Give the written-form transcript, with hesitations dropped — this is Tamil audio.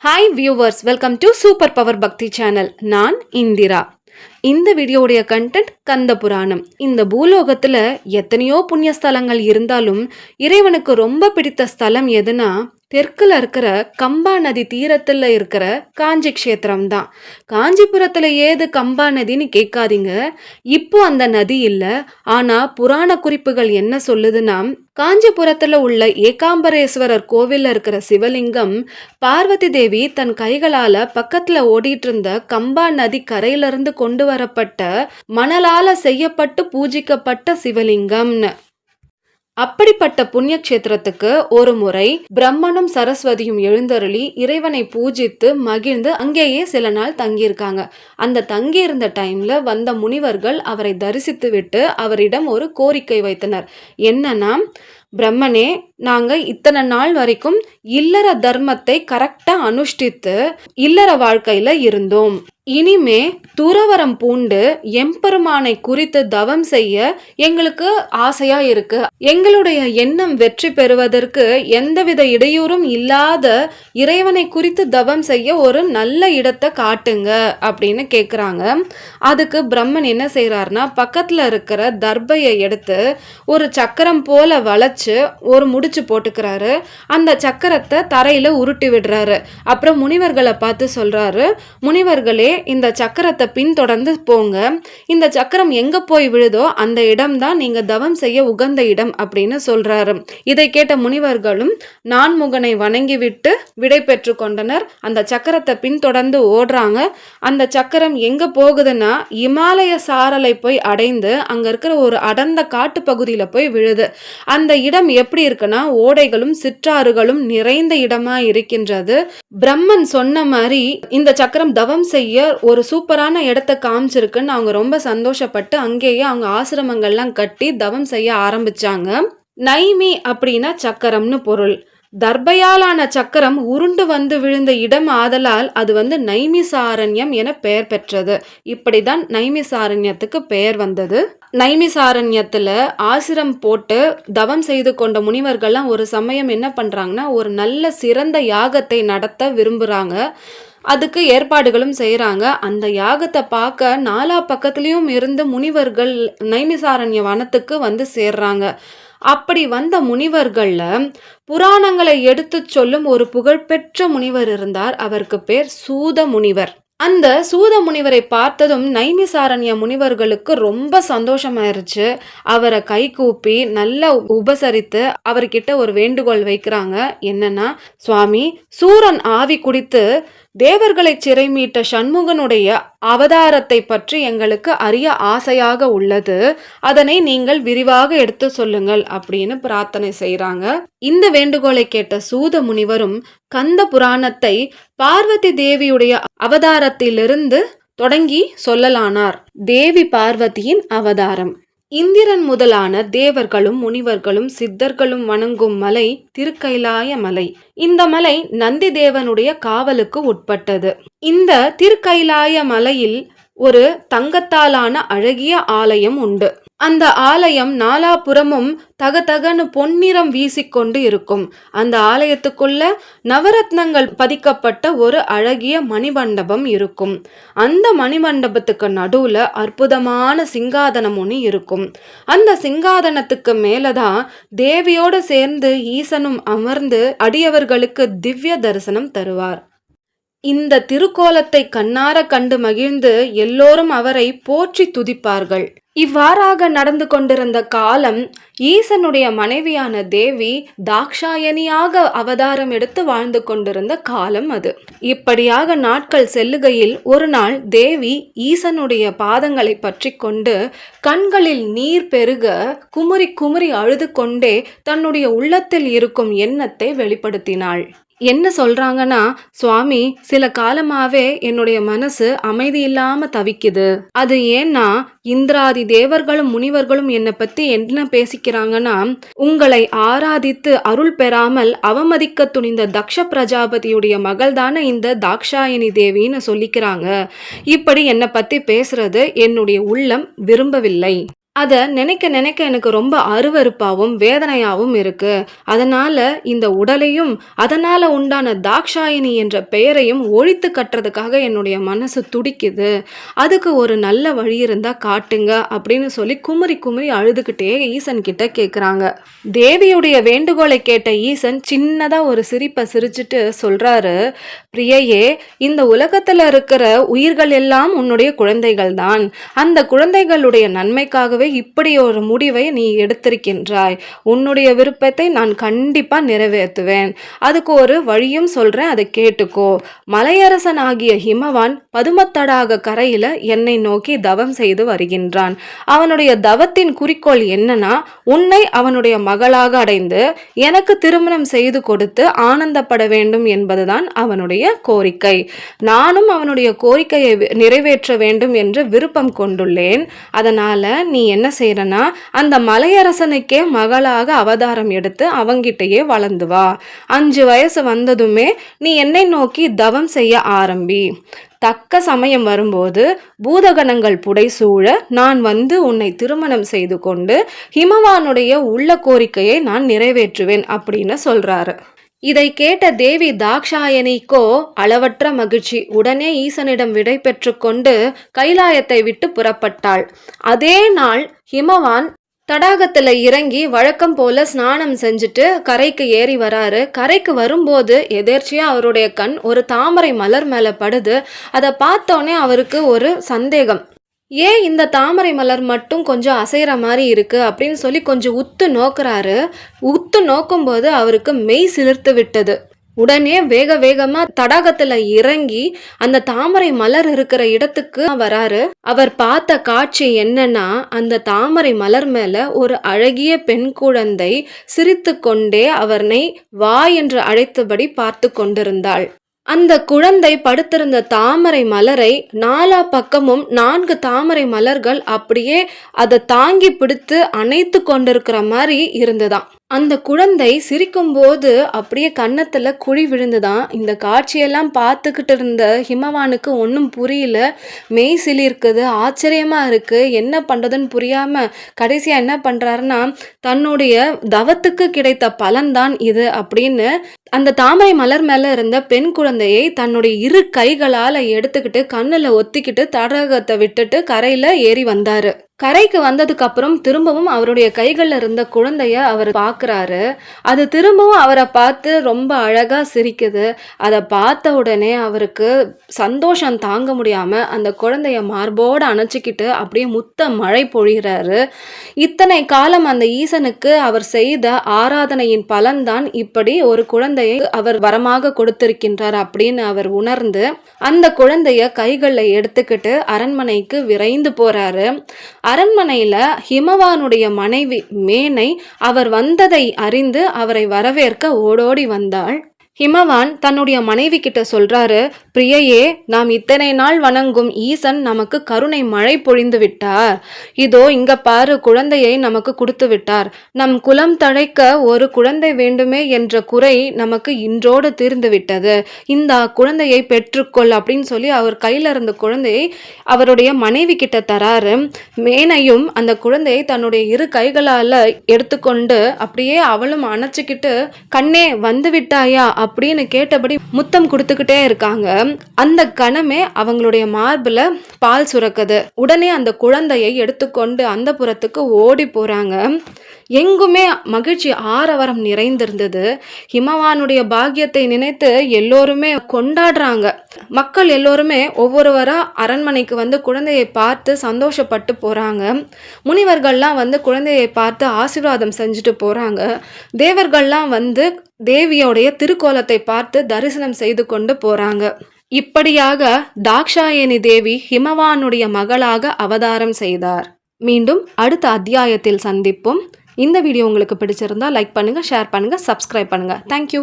Hi viewers, welcome to super power பக்தி சேனல். நான் இந்திரா. இந்த வீடியோடைய கண்டென்ட் கந்த புராணம். இந்த பூலோகத்துல எத்தனையோ புண்ணிய ஸ்தலங்கள் இருந்தாலும் இறைவனுக்கு ரொம்ப பிடித்த ஸ்தலம் எதுனா தெற்குல இருக்கிற கம்பா நதி தீரத்துல இருக்கிற காஞ்சி க்ஷேத்திரம் தான். காஞ்சிபுரத்துல ஏது கம்பா நதின்னு கேட்காதீங்க. இப்போ அந்த நதி இல்லை. ஆனா புராண குறிப்புகள் என்ன சொல்லுதுன்னா, காஞ்சிபுரத்துல உள்ள ஏகாம்பரேஸ்வரர் கோவில்ல இருக்கிற சிவலிங்கம் பார்வதி தேவி தன் கைகளால பக்கத்துல ஓடிட்டு இருந்த கம்பா நதி கரையிலிருந்து கொண்டு வரப்பட்ட மணலால செய்யப்பட்டு பூஜிக்கப்பட்ட சிவலிங்கம்னு. அப்படிப்பட்ட புண்ணிய கஷேத்திரத்துக்கு ஒரு முறை பிரம்மனும் சரஸ்வதியும் எழுந்தருளி இறைவனை பூஜித்து மகிழ்ந்து அங்கேயே சில நாள் தங்கியிருக்காங்க. அந்த தங்கியிருந்த டைம்ல வந்த முனிவர்கள் அவரை தரிசித்து விட்டு அவரிடம் ஒரு கோரிக்கை வைத்தனர். என்னன்னா, பிரம்மனே, நாங்க இத்தனை நாள் வரைக்கும் இல்லற தர்மத்தை கரெக்டா அனுஷ்டித்து இல்லற வாழ்க்கையில இருந்தோம். இனிமே துறவரம் பூண்டு எம்பெருமானை குறித்து தவம் செய்ய எங்களுக்கு ஆசையா இருக்கு. எங்களுடைய எண்ணம் வெற்றி பெறுவதற்கு எந்தவித இடையூறும் இல்லாத இறைவனை குறித்து தவம் செய்ய ஒரு நல்ல இடத்தை காட்டுங்க அப்படின்னு கேக்குறாங்க. அதுக்கு பிரம்மன் என்ன செய்யறாருன்னா, பக்கத்துல இருக்கிற தர்பையை எடுத்து ஒரு சக்கரம் போல வளைச்சு ஒரு முடிச்சு போட்டுக்கிறாரு. அந்த சக்கரத்தை தரையில உருட்டி விடுறாரு. அப்புறம் முனிவர்களை பார்த்து சொல்றாரு, முனிவர்களே, இந்த சக்கரத்தை பின்தொடர்ந்து போங்க. இந்த சக்கரம் எங்க போய் விழுதோ அந்த இடம் தான் நீங்க தவம் செய்ய உகந்த இடம் அப்படின்னு சொல்றாரு. இதை கேட்ட முனிவர்களும் நான்முகனை வணங்கிவிட்டு விடை பெற்று கொண்டனர். அந்த சக்கரத்தை பின்தொடர்ந்து ஓடுறாங்க. அந்த சக்கரம் எங்க போகுதுன்னா இமாலய சாரலை போய் அடைந்து அங்க இருக்கிற ஒரு அடர்ந்த காட்டு பகுதியில போய் விழுது. அந்த இடம் எப்படி இருக்குன்னா ஓடைகளும் சிற்றாறுகளும் நிறைந்த இடமா இருக்கின்றது. பிரம்மன் சொன்ன மாதிரி இந்த சக்கரம் தவம் செய்ய ஒரு சூப்பரான இடத்தை காமிச்சிருக்குன்னு அவங்க ரொம்ப சந்தோஷப்பட்டு அங்கேயே அவங்க ஆசிரமங்கள்லாம் கட்டி தவம் செய்ய ஆரம்பிச்சாங்க. நைமி அப்படின்னா சக்கரம்னு பொருள். தர்பையாலான சக்கரம் உருண்டு வந்து விழுந்த இடம் ஆதலால் அது நைமிசாரண்யம் என பெயர் பெற்றது. இப்படிதான் நைமிசாரண்யத்துக்கு பெயர் வந்தது. நைமிசாரண்யத்துல ஆசிரம் போட்டு தவம் செய்து கொண்ட முனிவர்கள்லாம் ஒரு சமயம் என்ன பண்றாங்கன்னா, ஒரு நல்ல சிறந்த யாகத்தை நடத்த விரும்புறாங்க. அதுக்கு ஏற்பாடுகளும் செய்யறாங்க. அந்த யாகத்தை பார்க்க நாலா பக்கத்துலயும் இருந்து முனிவர்கள் நைமிசாரண்ய வனத்துக்கு சேர்றாங்க. அப்படி வந்த முனிவர்கள்ல புராணங்களை எடுத்து சொல்லும் ஒரு புகழ்பெற்ற முனிவர் இருந்தார். அவருக்கு பேர் சூத முனிவர். அந்த சூத முனிவரை பார்த்ததும் நைமிசாரண்ய முனிவர்களுக்கு ரொம்ப சந்தோஷமாயிருச்சு. அவரை கை கூப்பி நல்லா உபசரித்து அவர்கிட்ட ஒரு வேண்டுகோள் வைக்கிறாங்க. என்னன்னா, சுவாமி, சூரன் ஆவி குடித்து தேவர்களை சிறை மீட்ட சண்முகனுடைய அவதாரத்தை பற்றி எங்களுக்கு அறிய ஆசையாக உள்ளது. அதனை நீங்கள் விரிவாக எடுத்து சொல்லுங்கள் அப்படின்னு பிரார்த்தனை செய்யறாங்க. இந்த வேண்டுகோளை கேட்ட சூத முனிவரும் கந்த புராணத்தை பார்வதி தேவியுடைய அவதாரத்திலிருந்து தொடங்கி சொல்லலானார். தேவி பார்வதியின் அவதாரம். இந்திரன் முதலான தேவர்களும் முனிவர்களும் சித்தர்களும் வணங்கும் மலை திருக்கைலாய மலை. இந்த மலை நந்தி தேவனுடைய காவலுக்கு உட்பட்டது. இந்த திருக்கைலாய மலையில் ஒரு தங்கத்தாலான அழகிய ஆலயம் உண்டு. அந்த ஆலயம் நாலாபுறமும் தகதகன்னு பொன்னிறம் வீசிக்கொண்டு இருக்கும். அந்த ஆலயத்துக்குள்ள நவரத்னங்கள் பதிக்கப்பட்ட ஒரு அழகிய மணிமண்டபம் இருக்கும். அந்த மணிமண்டபத்துக்கு நடுவுல அற்புதமான சிங்காதனம் ஒன்று இருக்கும். அந்த சிங்காதனத்துக்கு மேலதான் தேவியோடு சேர்ந்து ஈசனும் அமர்ந்து அடியவர்களுக்கு திவ்ய தரிசனம் தருவார். இந்த திருக்கோலத்தை கண்ணார கண்டு மகிழ்ந்து எல்லோரும் அவரை போற்றி துதிப்பார்கள். இவ்வாறாக நடந்து கொண்டிருந்த காலம் ஈசனுடைய மனைவியான தேவி தாக்ஷாயணியாக அவதாரம் எடுத்து வாழ்ந்து கொண்டிருந்த காலம் அது. இப்படியாக நாட்கள் செல்லுகையில் ஒரு நாள் தேவி ஈசனுடைய பாதங்களை பற்றி கொண்டு கண்களில் நீர் பெருக குமுறி குமுறி அழுது கொண்டே தன்னுடைய உள்ளத்தில் இருக்கும் எண்ணத்தை வெளிப்படுத்தினாள். என்ன சொல்றாங்கன்னா, சுவாமி, சில காலமாவே என்னுடைய மனசு அமைதி இல்லாம தவிக்குது. அது ஏன்னா இந்திராதி தேவர்களும் முனிவர்களும் என்னை பத்தி என்ன பேசிக்கிறாங்கன்னா, உங்களை ஆராதித்து அருள் பெறாமல் அவமதிக்க துணிந்த தக்ஷ பிரஜாபதியுடைய மகள் தானே இந்த தாக்ஷாயணி தேவின்னு சொல்லிக்கிறாங்க. இப்படி என்னை பத்தி பேசுறது என்னுடைய உள்ளம் விரும்பவில்லை. அத நினைக்க நினைக்க எனக்கு ரொம்ப அருவருப்பாவும், வேதனையாவும் இருக்கு. அதனால இந்த உடலையும், அதனால உண்டான தாக்ஷாயினி என்ற பெயரையும் ஒழித்து கட்டுறதுக்காக என்னுடைய மனசு துடிக்குது. அதுக்கு ஒரு நல்ல வழி இருந்தா காட்டுங்க அப்படின்னு சொல்லி குமுறி குமுறி அழுதுகிட்டே ஈசன் கிட்ட கேக்குறாங்க. தேவியுடைய வேண்டுகோளை கேட்ட ஈசன் சின்னதா ஒரு சிரிப்ப சிரிச்சுட்டு சொல்றாரு, பிரியையே, இந்த உலகத்துல இருக்கிற உயிர்கள் எல்லாம் உன்னுடைய குழந்தைகள் தான். அந்த குழந்தைகளுடைய நன்மைக்காகவே இப்படி ஒரு முடிவை நீ எடுத்திருக்கின்றாய். உன்னுடைய விருப்பத்தை நான் கண்டிப்பா நிறைவேற்றுவேன். அதுக்கு ஒரு வழியும் சொல்றேன், அதை கேட்டுக்கோ. மலையரசன் ஆகிய ஹிமவான் பதுமத்தடாக கரையில என்னை நோக்கி தவம் செய்து வருகின்றான். அவனுடைய தவத்தின் குறிக்கோள் என்னன்னா, உன்னை அவனுடைய மகளாக அடைந்து எனக்கு திருமணம் செய்து கொடுத்து ஆனந்தப்பட வேண்டும் என்பதுதான் அவனுடைய கோரிக்கை. நானும் அவனுடைய கோரிக்கையை நிறைவேற்ற வேண்டும் என்று விருப்பம் கொண்டுள்ளேன். அதனால நீ என்ன செய்யறனா, அந்த மலையரசனுக்கே மகளாக அவதாரம் எடுத்து அவங்கிட்டயே வளர்ந்து வா. 5 வயசு வந்ததுமே நீ என்னை நோக்கி தவம் செய்ய ஆரம்பி. தக்க சமயம் வரும்போது பூதகணங்கள் புடைசூழ நான் வந்து உன்னை திருமணம் செய்து கொண்டு ஹிமவானுடைய உள்ள கோரிக்கையை நான் நிறைவேற்றுவேன் அப்படின்னு சொல்றாரு. இதை கேட்ட தேவி தாக்ஷாயணிக்கோ அளவற்ற மகிழ்ச்சி. உடனே ஈசனிடம் விடை பெற்று கொண்டு கைலாயத்தை விட்டு புறப்பட்டாள். அதே நாள் ஹிமவான் தடாகத்துல இறங்கி வழக்கம் போல ஸ்நானம் செஞ்சுட்டு கரைக்கு ஏறி வராரு. கரைக்கு வரும்போது எதேர்ச்சியா அவருடைய கண் ஒரு தாமரை மலர் மேல படுது. அதை பார்த்தோன்னே அவருக்கு ஒரு சந்தேகம். ஏன் இந்த தாமரை மலர் மட்டும் கொஞ்சம் அசைகிற மாதிரி இருக்கு அப்படின்னு சொல்லி கொஞ்சம் உத்து நோக்குறாரு. உத்து நோக்கும்போது அவருக்கு மெய் சிலிர்த்து விட்டது. உடனே வேக வேகமா தடாகத்துல இறங்கி அந்த தாமரை மலர் இருக்கிற இடத்துக்கு வராரு. அவர் பார்த்த காட்சி என்னன்னா, அந்த தாமரை மலர் மேல ஒரு அழகிய பெண் குழந்தை சிரித்து கொண்டே அவரை வா என்று அழைத்தபடி பார்த்து கொண்டிருந்தாள். அந்த குழந்தை படுத்திருந்த தாமரை மலரை நாலா பக்கமும் 4 தாமரை மலர்கள் அப்படியே அதை தாங்கி பிடித்து அணைத்து கொண்டிருக்கிற மாதிரி இருந்துதான். அந்த குழந்தை சிரிக்கும்போது அப்படியே கன்னத்துல குழி விழுந்துதான். இந்த காட்சியெல்லாம் பார்த்துக்கிட்டு இருந்த ஹிமவானுக்கு ஒன்றும் புரியல. மெய் சிலிர்க்குது, ஆச்சரியமா இருக்கு, என்ன பண்றதுன்னு புரியாம கடைசியா என்ன பண்றாருன்னா, தன்னுடைய தவத்துக்கு கிடைத்த பலன்தான் இது அப்படின்னு அந்த தாமரை மலர் மேல இருந்த பெண் குழந்தையை தன்னுடைய 2 கைகளால எடுத்துக்கிட்டு கண்ணுல ஒத்திக்கிட்டு தடாகத்தை விட்டுட்டு கரையில ஏறி வந்தாரு. கரைக்கு வந்ததுக்கு அப்புறம் திரும்பவும் அவருடைய கைகள்ல இருந்த குழந்தைய அவர் பார்க்குறாரு. அது திரும்பவும் அவரை பார்த்து ரொம்ப அழகா சிரிக்குது. அதை பார்த்த உடனே அவருக்கு சந்தோஷம் தாங்க முடியாம அந்த குழந்தைய மார்போடு அணைச்சிக்கிட்டு அப்படியே முத்த மழை பொழிகிறாரு. இத்தனை காலம் அந்த ஈசனுக்கு அவர் செய்த ஆராதனையின் பலன்தான் இப்படி ஒரு குழந்தையை அவர் வரமாக கொடுத்திருக்கின்றார் அப்படின்னு அவர் உணர்ந்து அந்த குழந்தைய கைகளில் எடுத்துக்கிட்டு அரண்மனைக்கு விரைந்து போறாரு. அரண்மனையில ஹிமவானுடைய மனைவி மேனை அவர் வந்ததை அறிந்து அவரை வரவேற்க ஓடோடி வந்தாள். ஹிமவான் தன்னுடைய மனைவி கிட்ட சொல்றாரு, பிரியையே, நாம் இத்தனை நாள் வணங்கும் ஈசன் நமக்கு கருணை மழை பொழிந்து விட்டார். இதோ இங்க பாரு, குழந்தையை நமக்கு கொடுத்து விட்டார். நம் குலம் தழைக்க ஒரு குழந்தை வேண்டுமே என்ற குறை நமக்கு இன்றோடு தீர்ந்து விட்டது. இந்த குழந்தையை பெற்றுக்கொள் அப்படின்னு சொல்லி அவர் கையில இருந்த குழந்தையை அவருடைய மனைவி கிட்ட தராரு. மேனையும் அந்த குழந்தையை தன்னுடைய 2 கைகளால எடுத்துக்கொண்டு அப்படியே அவளும் அணைச்சிக்கிட்டு, கண்ணே வந்து விட்டாயா அப்படின்னு கேட்டபடி முத்தம் கொடுத்துக்கிட்டே இருக்காங்க. அந்த கணமே அவங்களுடைய மார்புல பால் சுரக்குது. உடனே அந்த குழந்தையை எடுத்துக்கொண்டு அந்த புறத்துக்கு ஓடி போறாங்க. எங்குமே மகிழ்ச்சி ஆரவாரம் நிறைந்திருந்தது. ஹிமவானுடைய பாக்கியத்தை நினைத்து எல்லோருமே கொண்டாடுறாங்க. மக்கள் எல்லோருமே ஒவ்வொருவரா அரண்மனைக்கு வந்து குழந்தையை பார்த்து சந்தோஷப்பட்டு போறாங்க. முனிவர்கள்லாம் வந்து குழந்தையை பார்த்து ஆசீர்வாதம் செஞ்சுட்டு போறாங்க. தேவர்கள்லாம் வந்து தேவியோடைய திருக்கோலத்தை பார்த்து தரிசனம் செய்து கொண்டு போறாங்க. இப்படியாக தாக்ஷாயணி தேவி ஹிமவானுடைய மகளாக அவதாரம் செய்தார். மீண்டும் அடுத்த அத்தியாயத்தில் சந்திப்போம். இந்த வீடியோ உங்களுக்கு பிடிச்சிருந்தா லைக் பண்ணுங்க, ஷேர் பண்ணுங்க, சப்ஸ்கிரைப் பண்ணுங்க. தேங்க்யூ.